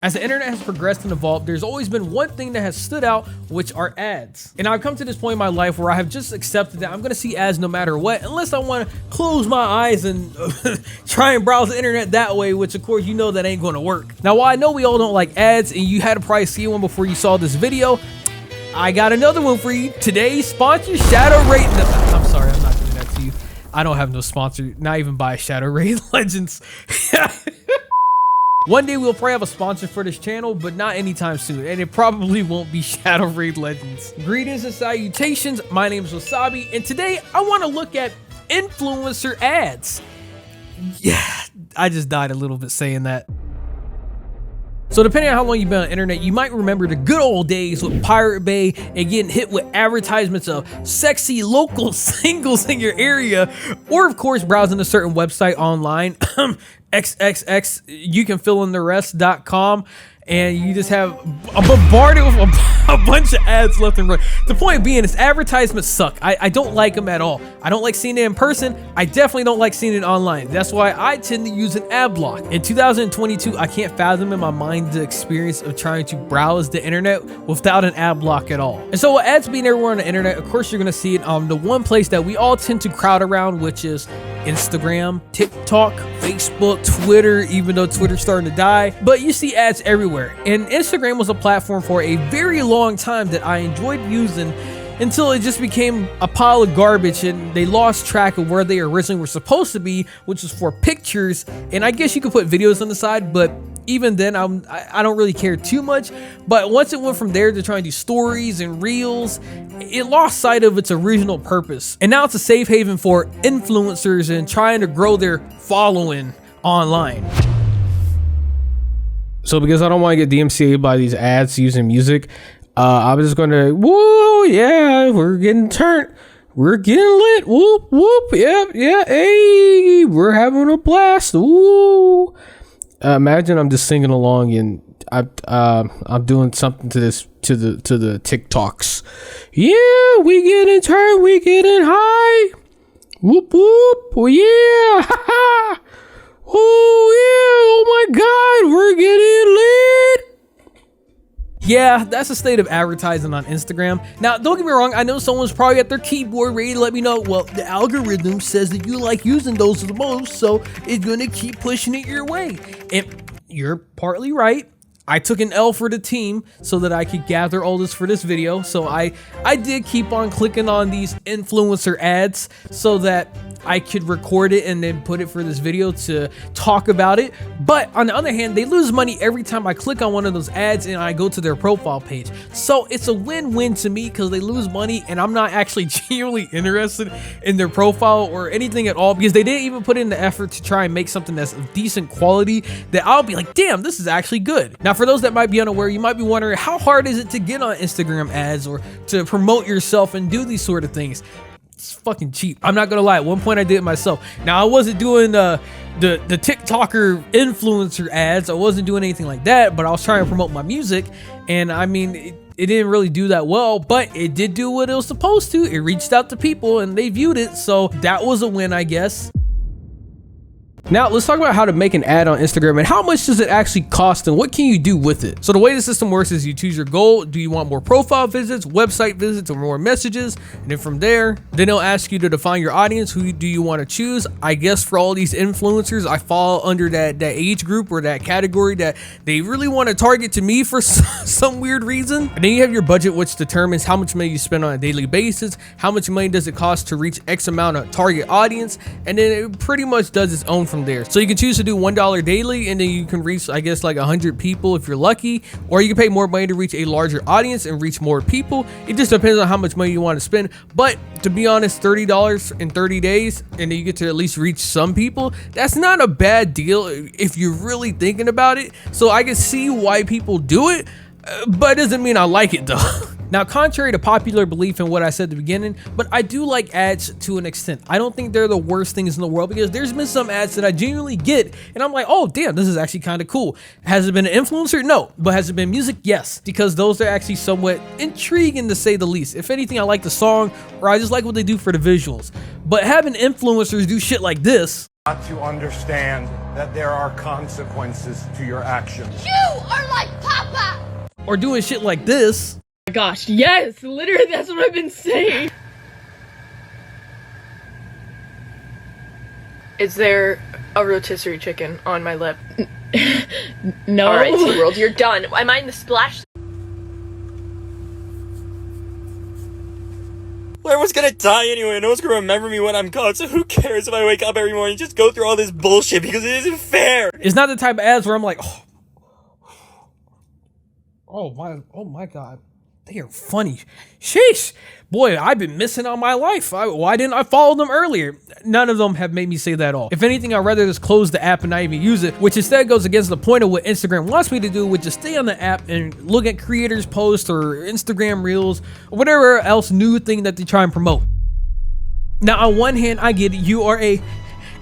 As the internet has progressed and evolved, there's always been one thing that has stood out, which are ads. And I've come to this point in my life where I have just accepted that I'm gonna see ads no matter what, unless I wanna close my eyes and try and browse the internet that way, which of course you know that ain't gonna work. Now, while I know we all don't like ads and you had to probably see one before you saw this video, I got another one for you. Today's sponsor, Shadow Raid. No, I'm sorry, I'm not doing that to you. I don't have no sponsor, not even by Shadow Raid Legends. One day we'll probably have a sponsor for this channel, but not anytime soon, and it probably won't be Shadow Raid Legends. Greetings and salutations, my name is Wasabi, and today I want to look at influencer ads. Yeah, I just died a little bit saying that. So depending on how long you've been on the internet, you might remember the good old days with Pirate Bay and getting hit with advertisements of sexy local singles in your area, or of course browsing a certain website online, XXX, you can fill in the rest.com, and you just have a bombarded with a bunch of ads left and right. The point being is advertisements suck. I don't like them at all. I don't like seeing it in person. I definitely don't like seeing it online. That's why I tend to use an ad block. In 2022, I can't fathom in my mind the experience of trying to browse the internet without an ad block at all. And so with ads being everywhere on the internet, of course you're gonna see it on the one place that we all tend to crowd around, which is Instagram, TikTok, Facebook, Twitter, even though Twitter's starting to die. But you see ads everywhere. And Instagram was a platform for a very long time that I enjoyed using until it just became a pile of garbage and they lost track of where they originally were supposed to be, which was for pictures. And I guess you could put videos on the side, but even then I don't really care too much. But once it went from there to trying to do stories and reels, it lost sight of its original purpose. And now it's a safe haven for influencers and trying to grow their following online. So because I don't want to get DMCA'd by these ads using music, I'm just going to, woo, yeah, we're getting turned. We're getting lit. Whoop, whoop. Yeah. Hey, we're having a blast. Woo. Imagine I'm just singing along and I'm doing something to this, to the TikToks. Yeah, we getting turned. We getting high. Whoop, whoop. Oh, yeah. Ha ha. Oh yeah, oh my god, we're getting lit. Yeah, that's the state of advertising on Instagram. Now, don't get me wrong, I know someone's probably at their keyboard ready to let me know, well, the algorithm says that you like using those the most, so it's gonna keep pushing it your way. And you're partly right. I took an L for the team so that I could gather all this for this video. So I did keep on clicking on these influencer ads so that I could record it and then put it for this video to talk about it. But on the other hand, they lose money every time I click on one of those ads and I go to their profile page. So it's a win-win to me because they lose money and I'm not actually genuinely interested in their profile or anything at all, because they didn't even put in the effort to try and make something that's of decent quality that I'll be like, damn, this is actually good. Now, for those that might be unaware, you might be wondering, how hard is it to get on Instagram ads or to promote yourself and do these sort of things? It's fucking cheap. I'm not gonna lie, at one point I did it myself. Now, I wasn't doing the TikToker influencer ads. I wasn't doing anything like that, but I was trying to promote my music. And I mean, it didn't really do that well, but it did do what it was supposed to. It reached out to people and they viewed it. So that was a win, I guess. Now, let's talk about how to make an ad on Instagram and how much does it actually cost and what can you do with it. So the way the system works is you choose your goal. Do you want more profile visits, website visits, or more messages? And then from there, then they'll ask you to define your audience. Who do you want to choose? I guess for all these influencers, I fall under that age group or that category that they really want to target to me for some weird reason. And then you have your budget, which determines how much money you spend on a daily basis. How much money does it cost to reach X amount of target audience? And then it pretty much does its own from there. So you can choose to do $1 daily and then you can reach, I guess, like 100 people if you're lucky, or you can pay more money to reach a larger audience and reach more people. It just depends on how much money you want to spend. But to be honest, $30 in 30 days and then you get to at least reach some people, that's not a bad deal if you're really thinking about it. So I can see why people do it, but it doesn't mean I like it though. Now, contrary to popular belief in what I said at the beginning, but I do like ads to an extent. I don't think they're the worst things in the world, because there's been some ads that I genuinely get and I'm like, oh damn, this is actually kind of cool. Has it been an influencer? No. But has it been music? Yes, because those are actually somewhat intriguing to say the least. If anything, I like the song or I just like what they do for the visuals. But having influencers do shit like this, Not to understand that there are consequences to your actions. You are like Papa! Or doing shit like this. Oh my gosh, yes! Literally, that's what I've been saying. Is there a rotisserie chicken on my lip? No. Alright, SeaWorld, you're done. Am I in the splash? Well, everyone's gonna die anyway. No one's gonna remember me when I'm gone, so who cares if I wake up every morning and just go through all this bullshit because it isn't fair. It's not the type of ads where I'm like, oh my god, they are funny. Sheesh. Boy, I've been missing on my life. Why didn't I follow them earlier? None of them have made me say that at all. If anything, I'd rather just close the app and not even use it, which instead goes against the point of what Instagram wants me to do, which is stay on the app and look at creators' posts or Instagram reels or whatever else new thing that they try and promote. Now, on one hand, I get it. You are a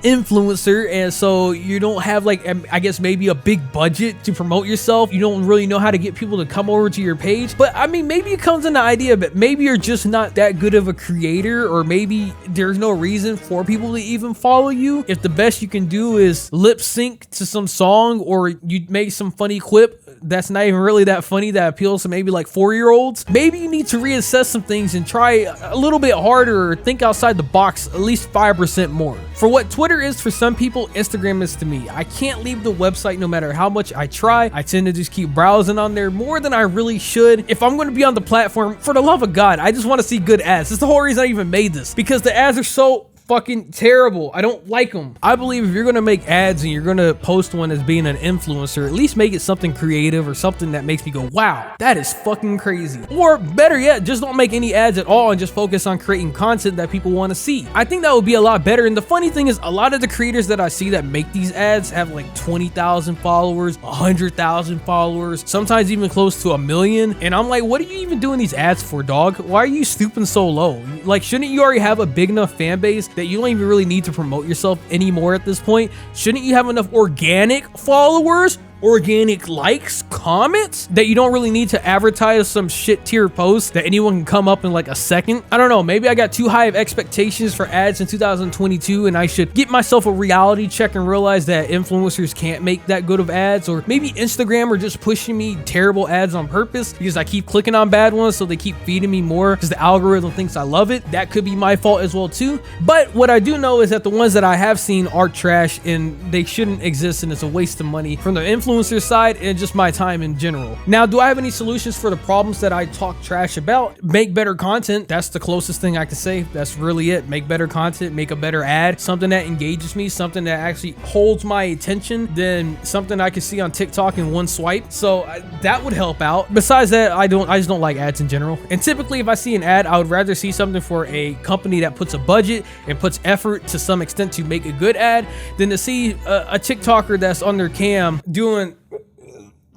influencer, and so you don't have, like, I guess maybe a big budget to promote yourself. You don't really know how to get people to come over to your page. But I mean, maybe it comes in the idea, but maybe you're just not that good of a creator, or maybe there's no reason for people to even follow you. If the best you can do is lip sync to some song, or you make some funny clip that's not even really that funny that appeals to maybe like 4-year-olds, maybe you need to reassess some things and try a little bit harder, or think outside the box at least 5% more. For what Twitter is for some people, Instagram is to me. I can't leave the website no matter how much I try. I tend to just keep browsing on there more than I really should. If I'm going to be on the platform, for the love of God, I just want to see good ads. That's the whole reason I even made this, because the ads are so fucking terrible. I don't like them. I believe if you're gonna make ads and you're gonna post one as being an influencer, at least make it something creative or something that makes me go, wow, that is fucking crazy. Or better yet, just don't make any ads at all and just focus on creating content that people want to see. I think that would be a lot better. And the funny thing is, a lot of the creators that I see that make these ads have like 20,000 followers, 100,000 followers, sometimes even close to 1 million. And I'm like, what are you even doing these ads for, dog? Why are you stooping so low? Like, shouldn't you already have a big enough fan base that you don't even really need to promote yourself anymore at this point? Shouldn't you have enough organic followers, organic likes, comments, that you don't really need to advertise some shit tier post that anyone can come up in like a second? I don't know, maybe I got too high of expectations for ads in 2022 and I should get myself a reality check and realize that influencers can't make that good of ads, or maybe Instagram are just pushing me terrible ads on purpose because I keep clicking on bad ones, so they keep feeding me more because the algorithm thinks I love it. That could be my fault as well too. But what I do know is that the ones that I have seen are trash and they shouldn't exist, and it's a waste of money from the influencer side and just my time in general. Now, do I have any solutions for the problems that I talk trash about? Make better content. That's the closest thing I can say. That's really it. Make better content, make a better ad, something that engages me, something that actually holds my attention than something I can see on TikTok in one swipe. So that would help out. Besides that, I just don't like ads in general. And typically if I see an ad, I would rather see something for a company that puts a budget and puts effort to some extent to make a good ad than to see a TikToker that's on their cam doing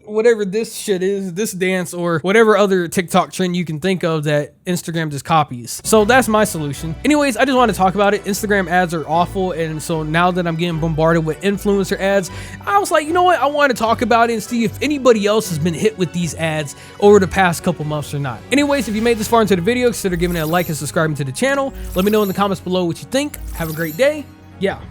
whatever this shit is, this dance, or whatever other TikTok trend you can think of that Instagram just copies. So that's my solution. Anyways, I just want to talk about it. Instagram ads are awful, and so now that I'm getting bombarded with influencer ads, I was like, you know what, I want to talk about it and see if anybody else has been hit with these ads over the past couple months or not. Anyways, if you made this far into the video, consider giving it a like and subscribing to the channel. Let me know in the comments below what you think. Have a great day. Yeah.